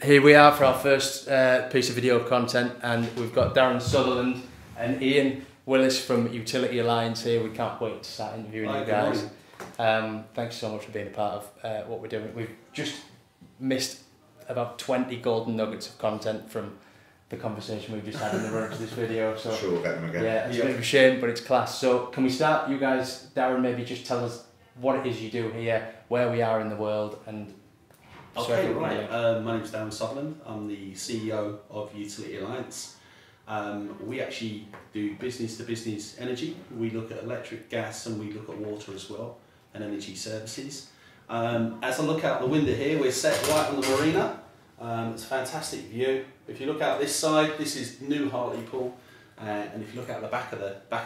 Here we are for our first piece of video content, and we've got Darren Sutherland and Ian Willis from Utility Alliance here. We can't wait to start interviewing you guys. Thanks so much for being a part of what we're doing. We've just missed about 20 golden nuggets of content from the conversation we've just had in the run to this video. So sure, we'll get them again. Yeah, it's a bit of a shame, but it's class. So can we start? You guys, Darren, maybe just tell us what it is you do here, where we are in the world, and okay, right. My name's Darren Sutherland. I'm the CEO of Utility Alliance. We actually do business-to-business energy. We look at electric, gas, and we look at water as well, and energy services. As I look out the window here, we're set right on the marina. It's a fantastic view. If you look out this side, this is new Hartlepool, and if you look out the back of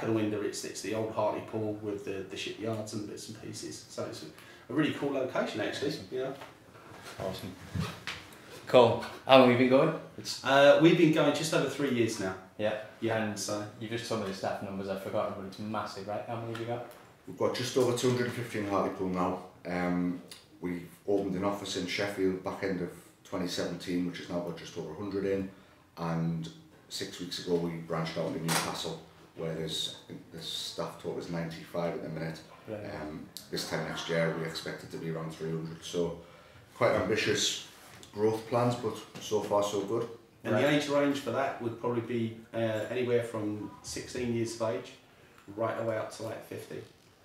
the window, it's the old Hartlepool with the shipyards and bits and pieces. So it's a really cool location, actually. You know. Awesome. Cool. How long have you been going? We've been going just over 3 years now. Yeah. Yeah. And so you just told me the staff numbers. I've forgotten, but it's massive, right? How many have you got? We've got just over 250 in Hartlepool now. We've opened an office in Sheffield back end of 2017, which has now got just over 100 in, and 6 weeks ago we branched out into Newcastle, where there's, I think the staff total is 95 at the minute. Right. This time next year we expect it to be around 300, so quite ambitious growth plans, but so far so good. And the age range for that would probably be anywhere from 16 years of age right away up to like 50.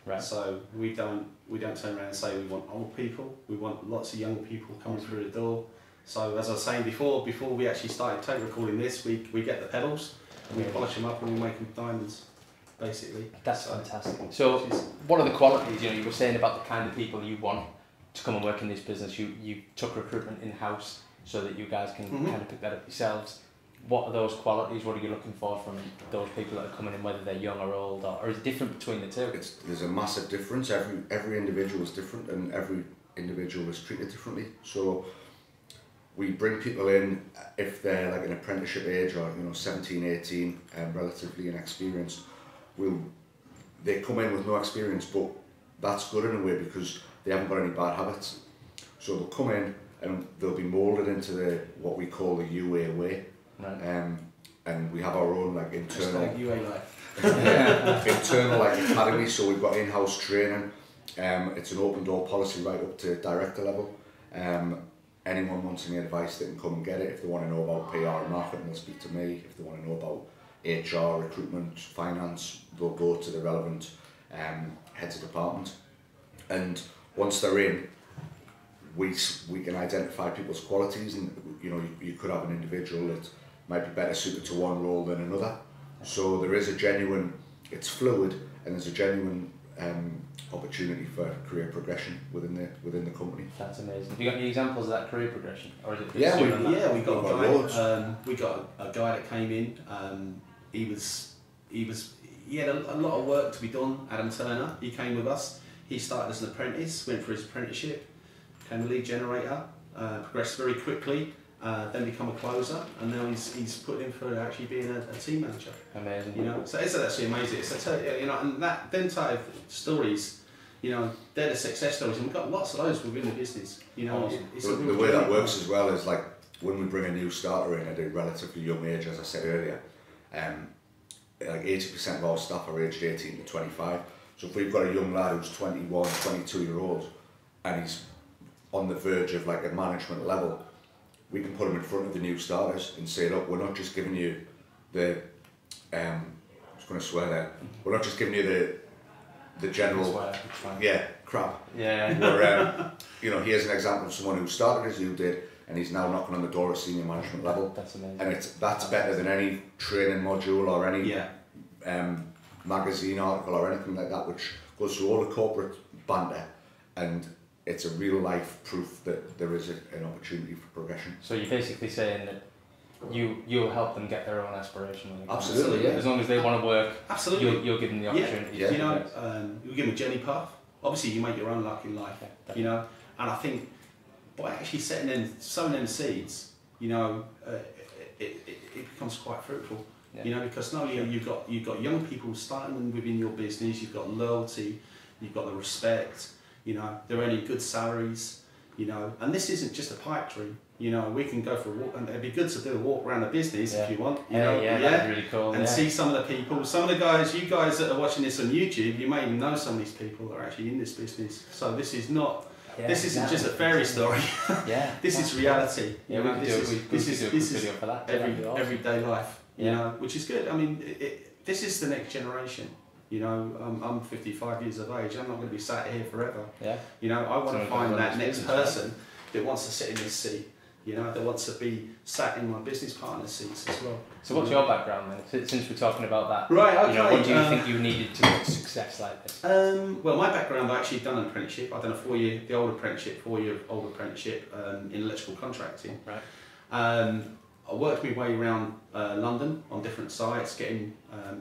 Right. So we don't turn around and say we want old people. We want lots of young people coming through the door. So as I was saying before we actually started tape recording this, we get the pedals, and we polish them up, and we make them diamonds, basically. That's fantastic. So what are the qualities? You know, you were saying about the kind of people you want to come and work in this business. You took recruitment in house so that you guys can kind of pick that up yourselves. What are those qualities? What are you looking for from those people that are coming in, whether they're young or old, or is it different between the two? There's a massive difference. Every individual is different, and every individual is treated differently. So we bring people in if they're like an apprenticeship age, or 17, 18, relatively inexperienced. They come in with no experience, but that's good in a way because they haven't got any bad habits. So they'll come in and they'll be moulded into what we call the UA way. Right. And we have our own like internal UA life. internal like academy. So we've got in-house training. It's an open door policy right up to director level. Anyone wants any advice, they can come and get it. If they want to know about PR and marketing, they'll speak to me. If they want to know about HR, recruitment, finance, they'll go to the relevant heads of department. And once they're in, we can identify people's qualities, and you could have an individual that might be better suited to one role than another. So there is a genuine, it's fluid, and there's a genuine opportunity for career progression within the company. That's amazing. Have you got any examples of that career progression, or is it? We got a guy that came in. He had a lot of work to be done. Adam Turner. He came with us. He started as an apprentice, went for his apprenticeship, became a lead generator, progressed very quickly, then become a closer, and now he's put in for actually being a team manager. Amazing. So it's actually amazing. And them type of stories, they're the success stories, and we've got lots of those within the business. Awesome. The way that works as well is like when we bring a new starter in at a relatively young age, as I said earlier, like 80% of our staff are aged 18 to 25. So if we've got a young lad who's 21, 22-year-old, and he's on the verge of like a management level, we can put him in front of the new starters and say, look, we're not just giving you the, I was going to swear there, we're not just giving you the general, crap. Yeah. We're, here's an example of someone who started as you did, and he's now knocking on the door at senior management level. That's amazing. And that's better than any training module or any magazine article or anything like that, which goes through all the corporate banter, and it's a real life proof that there is an opportunity for progression. So you're basically saying that you'll help them get their own aspiration. Absolutely, yeah. As long as they want to work, absolutely, you'll give them the opportunity. Yeah. You give them a journey path. Obviously, you make your own luck in life. And I think by actually sowing them seeds, it becomes quite fruitful. Because not only you've got young people starting within your business, you've got loyalty, you've got the respect. They're earning good salaries. And this isn't just a pipe dream. You know, we can go for a walk, and it'd be good to do a walk around the business if you want. You yeah, know, yeah, that'd be really cool. And see some of the people, some of the guys, you guys that are watching this on YouTube, you may even know some of these people that are actually in this business. So this is not, this isn't just a fairy story. This is reality. Yeah, we this is video for that. everyday life. You know, which is good. I mean, this is the next generation. You know, I'm 55 years of age. I'm not going to be sat here forever. You know, I want to find that next person that wants to sit in this seat. You know, that wants to be sat in my business partner's seats as well. So what's your background then, since we're talking about that? Right, okay. You know, what do you think you needed to get success like this? Well, my background, I've actually done an apprenticeship. I've done a 4-year old apprenticeship in electrical contracting. Right. I worked my way around London on different sites, getting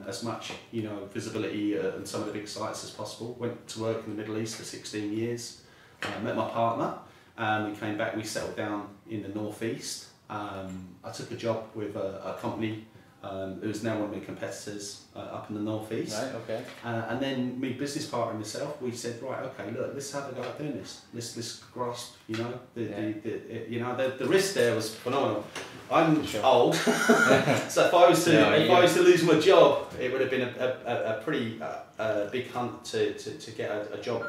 as much, you know, visibility on some of the big sites as possible. Went to work in the Middle East for 16 years. Met my partner. We came back, we settled down in the northeast. I took a job with a company who's now one of my competitors up in the northeast. Right, okay. And then my business partner and myself, we said, right, okay, look, let's have a go at doing this. Let's grasp, you know, the risk there was phenomenal. I'm old, so if I was to lose my job, it would have been a pretty big hunt to get a job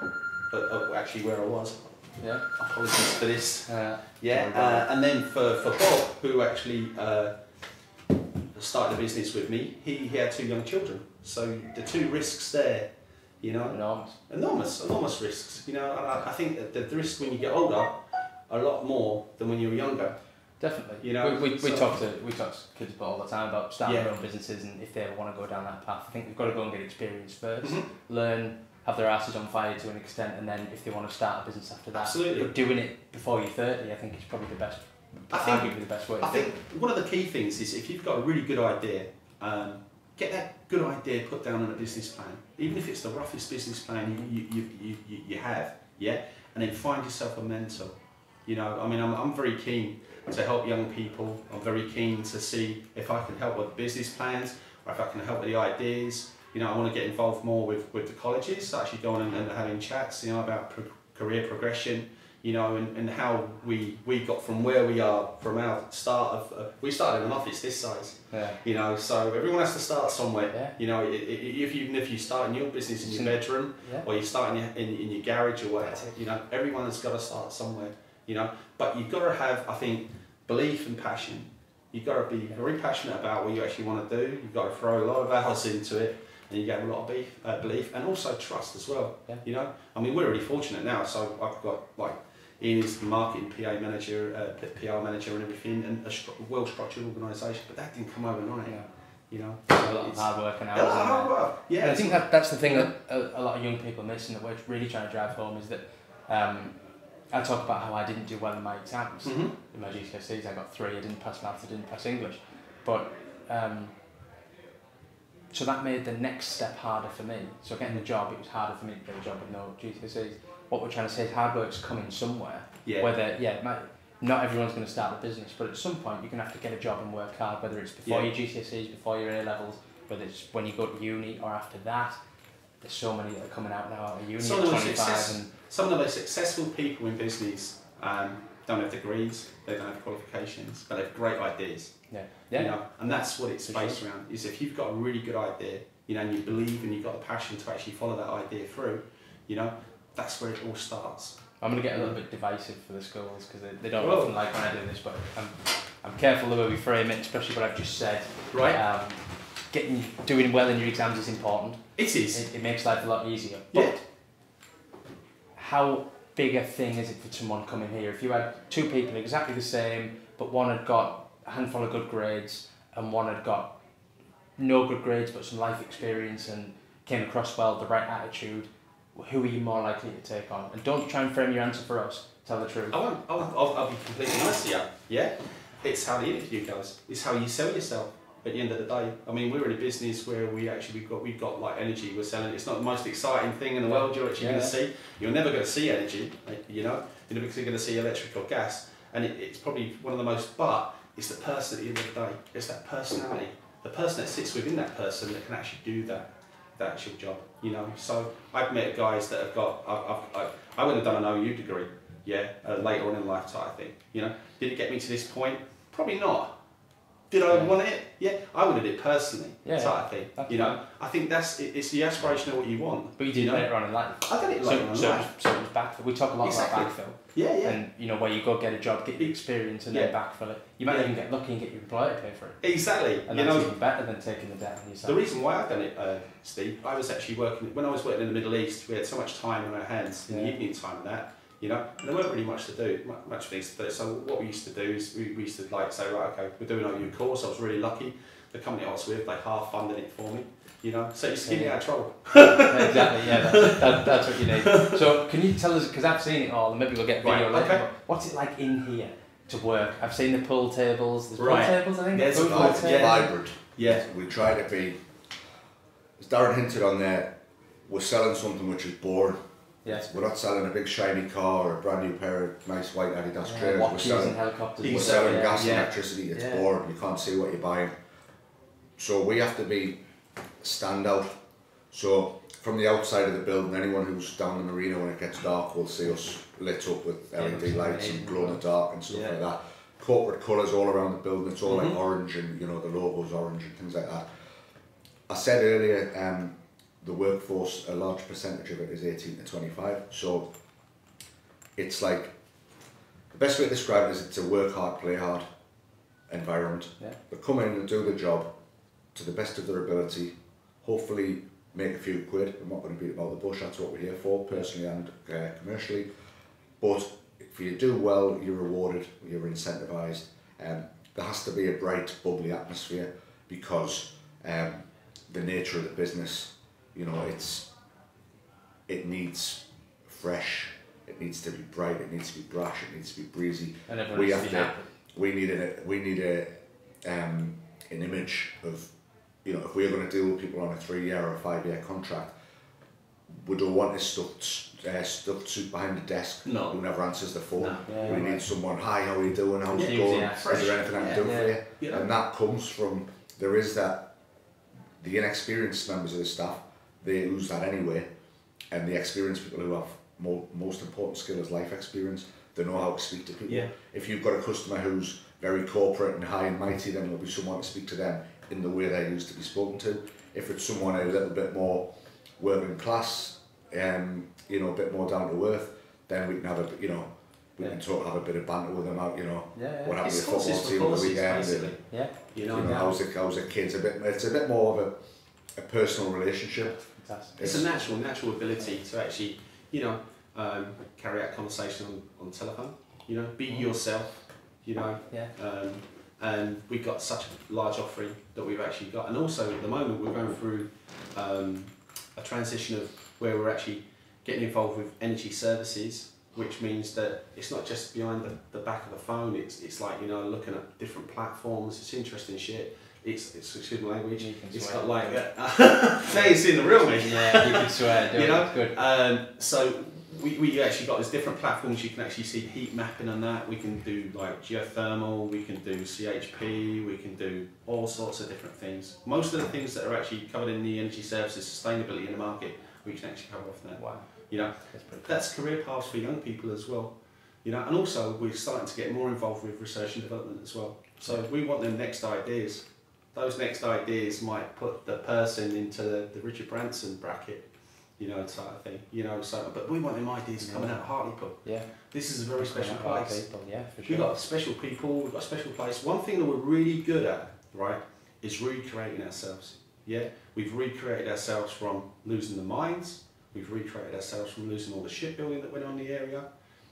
actually where I was. Yeah. Apologies for this. And then for Bob, who actually started the business with me, he had 2 young children. So the 2 risks there, you know, enormous risks. You know, and I think that the risks when you get older are a lot more than when you were younger. Definitely. You know, we talk to kids all the time about starting their own businesses, and if they ever want to go down that path, I think they've got to go and get experience first, learn, have their asses on fire to an extent, and then if they want to start a business after that. Absolutely. But doing it before you're 30, I think is probably the best. Arguably the best way. I think one of the key things is if you've got a really good idea, get that good idea put down on a business plan, even if it's the roughest business plan you have, and then find yourself a mentor. You know, I mean, I'm very keen to help young people. I'm very keen to see if I can help with business plans, or if I can help with the ideas. You know, I want to get involved more with the colleges, actually going and having chats, you know, about career progression, you know, and how we got from where we are from our start of, we started in an office this size, you know, so everyone has to start somewhere, you know, even if you start in your business in your bedroom, or you start in your garage or whatever, you know, everyone has got to start somewhere, you know, but you've got to have, I think, belief and passion. You've got to be very passionate about what you actually want to do. You've got to throw a lot of hours into it, and you get a lot of belief and also trust as well. You know, I mean, we're really fortunate now. So I've got like Ian is the marketing PR manager and everything, and a well-structured organisation. But that didn't come overnight. You know, a lot of hard work and hours. Hard work. Yeah. And I think that's the thing that a lot of young people miss, and that we're really trying to drive home is that. I talk about how I didn't do well in my exams. In my GCSEs I got 3, I didn't pass maths, I didn't pass English. But, so that made the next step harder for me. So getting a job, it was harder for me to get a job with no GCSEs. What we're trying to say is hard work's coming somewhere. Whether, not everyone's going to start a business, but at some point you're going to have to get a job and work hard, whether it's before your GCSEs, before your A-levels, whether it's when you go to uni or after that. There's so many that are coming out now out of uni at 25. Some of the most successful people in business don't have degrees, they don't have qualifications, but they have great ideas. You know, and that's what it's based around. Is if you've got a really good idea, you know, and you believe and you've got the passion to actually follow that idea through, you know, that's where it all starts. I'm going to get a little bit divisive for the schools because they don't often like when I do this, but I'm careful the way we frame it, especially what I've just said. Doing well in your exams is important. It is. It makes life a lot easier. But how big a thing is it for someone coming here? If you had 2 people exactly the same, but one had got a handful of good grades and one had got no good grades but some life experience and came across well, the right attitude, who are you more likely to take on? And don't try and frame your answer for us. Tell the truth. I'll be completely honest here. It's how the interview goes. It's how you sell yourself. At the end of the day, I mean, we're in a business where we've got like energy. We're selling. It's not the most exciting thing in the world you're actually going to see. You're never going to see energy, you know. You're never going to see electric or gas, and it's probably one of the most. But it's the person at the end of the day. It's that personality, the person that sits within that person that can actually do that actual job, you know. So I've met guys that have got. I wouldn't have done an OU degree, Yeah, later on in life type thing. You know, did it get me to this point? Probably not. Did I want it? Yeah, I would have did it personally, type of thing. You know, I think it's the aspiration of what you want. But you did later on in life. I did it later on in life. So it was backfill. We talk a lot about backfill. Yeah. And you know, where you go get a job, get your experience, and then backfill it. You might even get lucky and get your employer to pay for it. Exactly. And that's even better than taking the debt on yourself. The reason why I've done it, Steve, I was actually working when I was working in the Middle East. We had so much time on our hands in the evening time and that. You know, and there weren't really much to do, much things to do. So what we used to do is we used to like say, right, okay, we're doing our new course. I was really lucky. The company I was with, they half funded it for me. You know, so it's keep me out of trouble. Exactly. Yeah, that's what you need. So can you tell us, because I've seen it all, and maybe we'll get video later. Okay. What's it like in here to work? I've seen the pool tables. There's pool tables, I think. It's vibrant. Yeah. We try to be, as Darren hinted on there, we're selling something which is boring. Yes. We're not selling a big shiny car or a brand new pair of nice white Adidas trainers. We're selling helicopters. We're selling gas and electricity. It's boring. You can't see what you're buying. So we have to be standout. So from the outside of the building, anyone who's down the marina when it gets dark will see us lit up with LED lights and glow in the dark and stuff like that. Corporate colours all around the building. It's all like orange, and you know the logo's orange and things like that. I said earlier, the workforce, a large percentage of it is 18 to 25. So it's like, the best way to describe it is it's a work hard, play hard environment. Yeah. They come in and do the job to the best of their ability, hopefully make a few quid. I'm not going to beat about the bush, that's what we're here for, personally and commercially. But if you do well, you're rewarded, you're incentivised. There has to be a bright, bubbly atmosphere because the nature of the business, you know, it needs fresh, it needs to be bright, it needs to be brash, it needs to be breezy. And we need an image of, you know, if we're going to deal with people on a 3-year or a 5-year contract, we don't want a stuffed suit behind the desk who never answers the phone. No. We need someone, hi, how are you doing, how's it going, is there anything I can do for you? And that comes from, there is that, the inexperienced members of the staff, they lose that anyway, and the experienced people who have most important skill is life experience. They know how to speak to people. Yeah. If you've got a customer who's very corporate and high and mighty, then there'll be someone to speak to them in the way they're used to be spoken to. If it's someone a little bit more working class, you know, a bit more down to earth, then we can have a, you know, we can talk, have a bit of banter with them out, you know, what happened to your football team on the weekend, and, you know, how's the kids, it's a bit more of a personal relationship. Fantastic. It's a natural ability to actually, you know, carry out conversation on telephone, you know, be yourself, you know, and we've got such a large offering that we've actually got, and also at the moment we're going through a transition of where we're actually getting involved with energy services, which means that it's not just behind the back of the phone, it's like, you know, looking at different platforms, it's interesting shit. It's excuse my language. It's got like now you've seen the real me. Yeah, you can swear. You know, it's good. So we actually got these different platforms. You can actually see heat mapping on that. We can do like geothermal. We can do CHP. We can do all sorts of different things. Most of the things that are actually covered in the energy services, sustainability in the market, we can actually cover off there. Wow. You know, that's career paths for young people as well. You know, and also we're starting to get more involved with research and development as well. So we want them next ideas. Those next ideas might put the person into the Richard Branson bracket, you know, type of thing. You know, so but we want them ideas coming out of Hartlepool. Yeah. This is a very special place. People, yeah, for sure. We've got special people, we've got a special place. One thing that we're really good at, right, is recreating ourselves. Yeah. We've recreated ourselves from losing the mines, we've recreated ourselves from losing all the shipbuilding that went on in the area,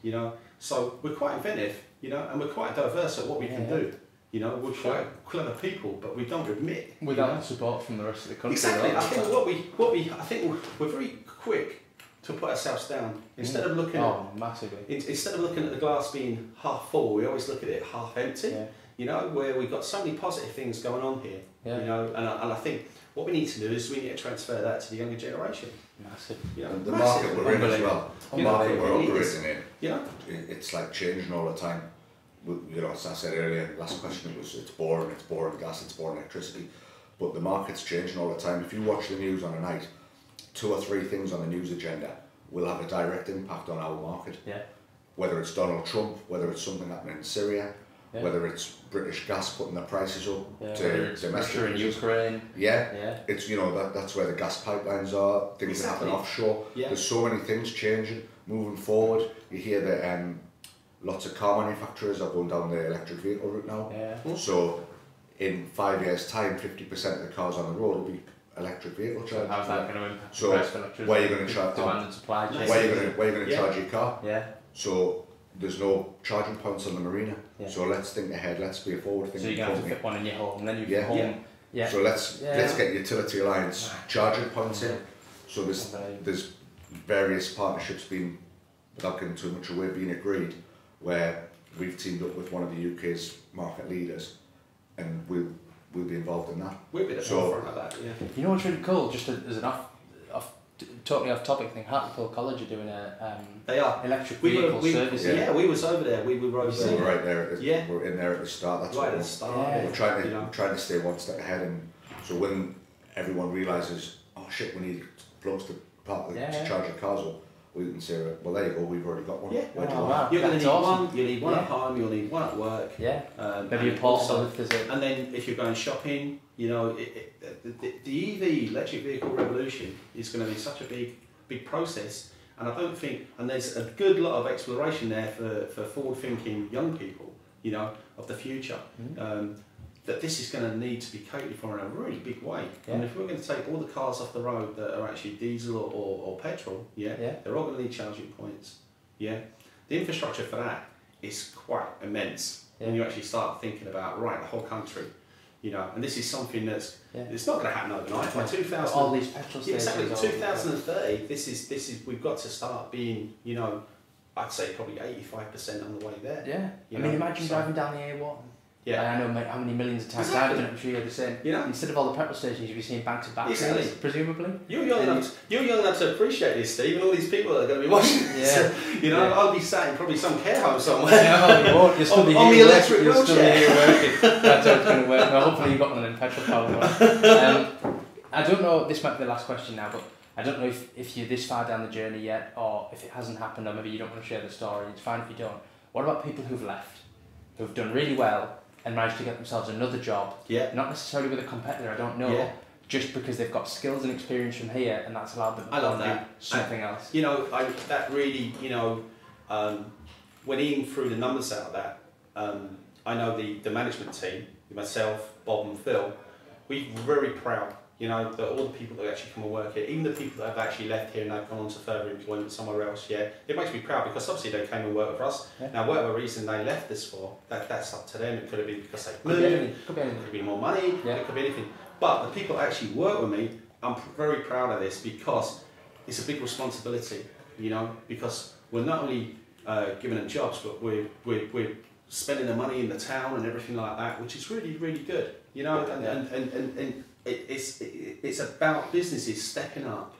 you know. So we're quite inventive, you know, and we're quite diverse at what we can do. You know, we're quite clever people, but we don't admit without support from the rest of the country. Exactly. I think I think we're very quick to put ourselves down instead of looking massively. Instead of looking at the glass being half full, we always look at it half empty. Yeah. You know, where we've got so many positive things going on here. Yeah. You know, and I think what we need to do is we need to transfer that to the younger generation. Massive. You know, the market we're in as well. The market we're operating in. Yeah. It's like changing all the time. You know, as I said earlier, last question was it's boring gas, it's boring electricity, but the market's changing all the time. If you watch the news on a night, 2 or 3 things on the news agenda will have a direct impact on our market. Yeah. whether it's Donald Trump, whether it's something happening in Syria, whether it's British gas putting their prices up to domestic Russia and Ukraine. It's, you know, that's where the gas pipelines are, things that happen offshore. There's so many things changing, moving forward. You hear that lots of car manufacturers are going down the electric vehicle route now. So in 5 years' time, 50% of the cars on the road will be electric vehicle charged. How's that going to impact the price of electricity? Where are you going to charge? Demand and supply chain. Where are you going to charge your car? So there's no charging points on the marina. So let's think ahead. Let's be a forward-thinking. So you're going to have to fit one in your home, and then you get home. So let's get Utility Alliance charging points in. So there's various partnerships being, without giving too much away, being agreed, where we've teamed up with one of the UK's market leaders, and we'll be involved in that. We'll be the forefront of that. You know what's really cool? Just as an totally off-topic thing, Hartlepool College are doing they are electric vehicle service. We was over there. We were over there. We were right there. We're in there at the start. That's right at the start. We're trying to stay one step ahead, and so when everyone realises, oh shit, we need blokes to charge their cars up, we can say, well, there you go, we've already got one. You're going to need one. You need one at home. You'll need one at work. Maybe a portal if there's a. And then if you're going shopping, you know, the EV electric vehicle revolution is going to be such a big process, and I don't think, and there's a good lot of exploration there for forward-thinking young people, you know, of the future. That this is going to need to be catered for in a really big way. And if we're going to take all the cars off the road that are actually diesel or petrol, they're all going to need charging points. The infrastructure for that is quite immense when you actually start thinking about the whole country. You know, and this is something that's it's not going to happen overnight. By 2000, all these petrol stations. Exactly. 2030. This is we've got to start being, you know, I'd say probably 85% on the way there. I mean, imagine driving down the A1. I know how many millions of times I've done it. I'm sure you're the same. You know, instead of all the petrol stations, you'll be seeing banks of batteries, presumably. You're young enough to appreciate this, Steve, and all these people that are going to be watching this. You know, I'll be sat in probably some care home somewhere. No, you won't. You'll still be on the electric wheelchair. You'll still be here working. That's how it's going to work. Well, hopefully you've got one in petrol powered one. I don't know. This might be the last question now, but I don't know if you're this far down the journey yet, or if it hasn't happened, or maybe you don't want to share the story. It's fine if you don't. What about people who've left, who've done really well, and managed to get themselves another job, not necessarily with a competitor, I don't know, just because they've got skills and experience from here, and that's allowed them to do something else. You know, that really, you know, when Ian threw the numbers out of that, I know the management team, myself, Bob and Phil, we're very proud, you know, that all the people that actually come and work here, even the people that have actually left here and they've gone on to further employment somewhere else, it makes me proud because obviously they came and worked with us. Now, whatever reason they left this for, that's up to them. It could have been because they moved, it could be more money, it could be anything. But the people that actually work with me, I'm very proud of this because it's a big responsibility, you know, because we're not only giving them jobs, but we're spending the money in the town and everything like that, which is really, really good, you know, and it's about businesses stepping up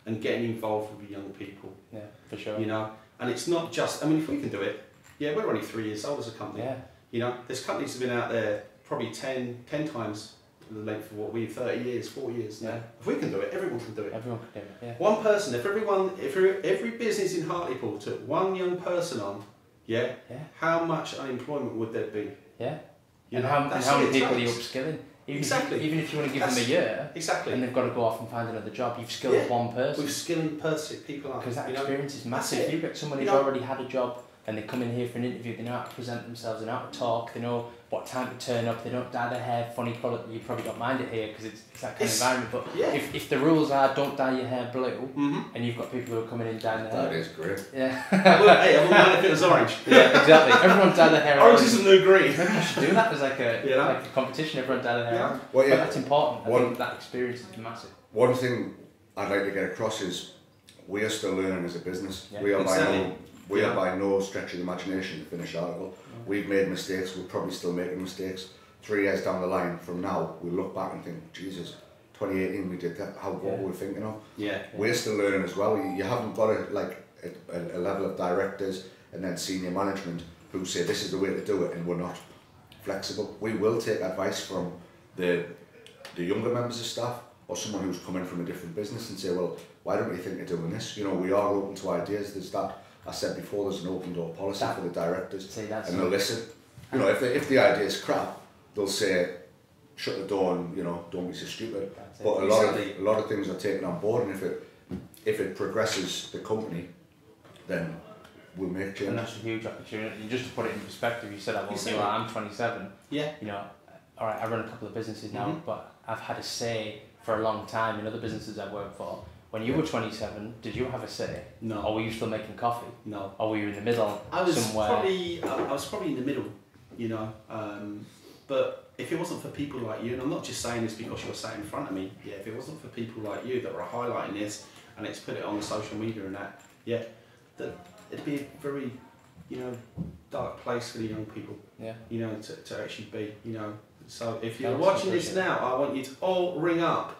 and getting involved with young people. Yeah, for sure. You know, and it's not just, I mean, if we can do it, we're only 3 years old as a company. You know, there's companies that have been out there probably 10 times the length of what we've 30 years, 4 years now. If we can do it, everyone can do it. Everyone can do it, One person, if every business in Hartlepool took one young person on, how much unemployment would there be? And how many people are you upskilling? Even if you want to give them a year, and they've got to go off and find another job, you've skilled one person. We've skilled people up. Because that experience is massive. If you get someone who's already had a job and they come in here for an interview, they know how to present themselves, they know how to talk, they know what time to turn up, they don't dye their hair funny colour. You probably don't mind it here because it's that kind of environment. But if the rules are don't dye your hair blue, and you've got people who are coming in dyeing their hair. That is great. I wouldn't mind if it was orange. Exactly. Everyone dye their hair orange. Orange is the new green. Maybe you should do that as like a competition. Everyone dye their hair orange. Well, but that's important. I think that experience is massive. One thing I'd like to get across is we are still learning as a business. We are by no stretch of the imagination the finished article. We've made mistakes, we're probably still making mistakes. 3 years down the line from now, we'll look back and think, Jesus, 2018 we did that, what were we thinking of? We're still learning as well. You haven't got a level of directors and then senior management who say this is the way to do it and we're not flexible. We will take advice from the younger members of staff or someone who's come in from a different business and say, well, why don't you think of doing this? You know, we are open to ideas. There's that I said before, there's an open door policy for the directors, and they'll listen. You know, if the idea is crap, they'll say, shut the door and, you know, don't be so stupid. But a lot of things are taken on board, and if it progresses the company, then we'll make change. And that's a huge opportunity. And just to put it in perspective, you said I'm 27. Yeah. You know, all right, I run a couple of businesses now, but I've had a say for a long time in other businesses I've worked for. When you were 27, did you have a say? No. Or were you still making coffee? No. Or were you in the middle somewhere? I was probably in the middle, you know. But if it wasn't for people like you, and I'm not just saying this because you're sat in front of me, yeah, if it wasn't for people like you that were highlighting this and it's put it on social media and that, yeah, it'd be a very, you know, dark place for the young people, yeah, you know, to actually be, you know. So if you're watching this now, I want you to all ring up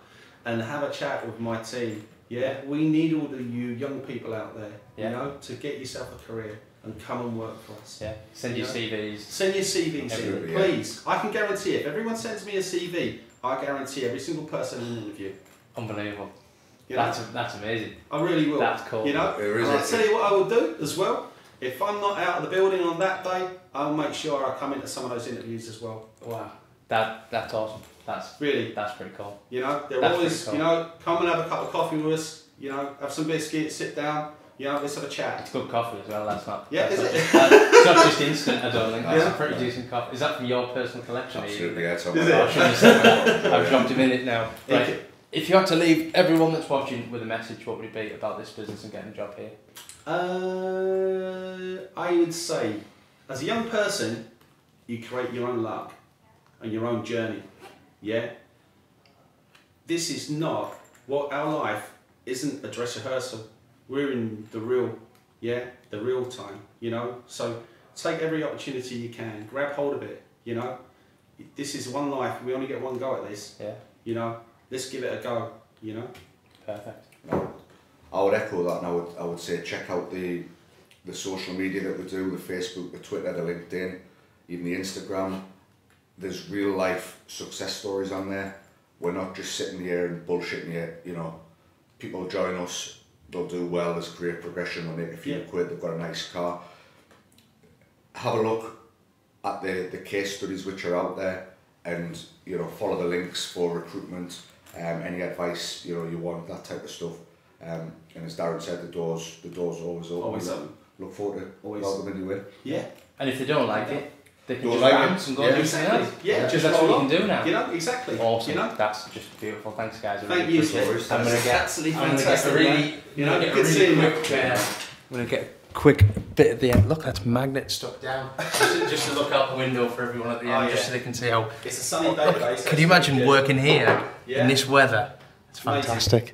and have a chat with my team. Yeah, we need all of you young people out there, you know, to get yourself a career and come and work for us. Yeah, send your CVs. Send your CVs in, please. I can guarantee if everyone sends me a CV, I guarantee every single person in an interview. Unbelievable. You know? That's amazing. I really will. That's cool. You know, and I'll tell you what I will do as well. If I'm not out of the building on that day, I'll make sure I come into some of those interviews as well. Wow, that's awesome. That's pretty cool. You know, they're always, you know, come and have a cup of coffee with us. You know, have some biscuits, sit down. You know, let's have a chat. It's good coffee as well. That's not. Yeah, that's is it? It's not just instant. I don't think that's a pretty decent coffee. Is that from your personal collection? Absolutely, yeah. I've dropped him in it now. Right. If you had to leave everyone that's watching with a message, what would it be about this business and getting a job here? I would say, as a young person, you create your own luck and your own journey. Yeah. This is not what our life isn't a dress rehearsal. We're in the real, the real time. You know. So take every opportunity you can. Grab hold of it. You know. This is one life. We only get one go at this. Yeah. You know. Let's give it a go. You know. Perfect. I would echo that, and I would say check out the social media that we do, the Facebook, the Twitter, the LinkedIn, even the Instagram. There's real life success stories on there. We're not just sitting here and bullshitting you. You know, people join us, they'll do well, there's career progression, they'll make a few quid, they've got a nice car. Have a look at the case studies which are out there, and you know, follow the links for recruitment, any advice you want, that type of stuff. And as Darren said, the door's always open. Always open. Look forward to welcoming you in. Yeah. And if they don't like it, they can just bounce and go and do something else. Yeah, just that's what you can do now. You know, exactly. Awesome. You know? That's just beautiful. Thanks, guys. Thank you. I'm going to get a really, good seeing you. I'm going to get a quick bit at the end. Look, that's magnet stuck down. just to look out the window for everyone at the end, just so they can see how. It's a sunny day today. Can you imagine working here in this weather? It's fantastic.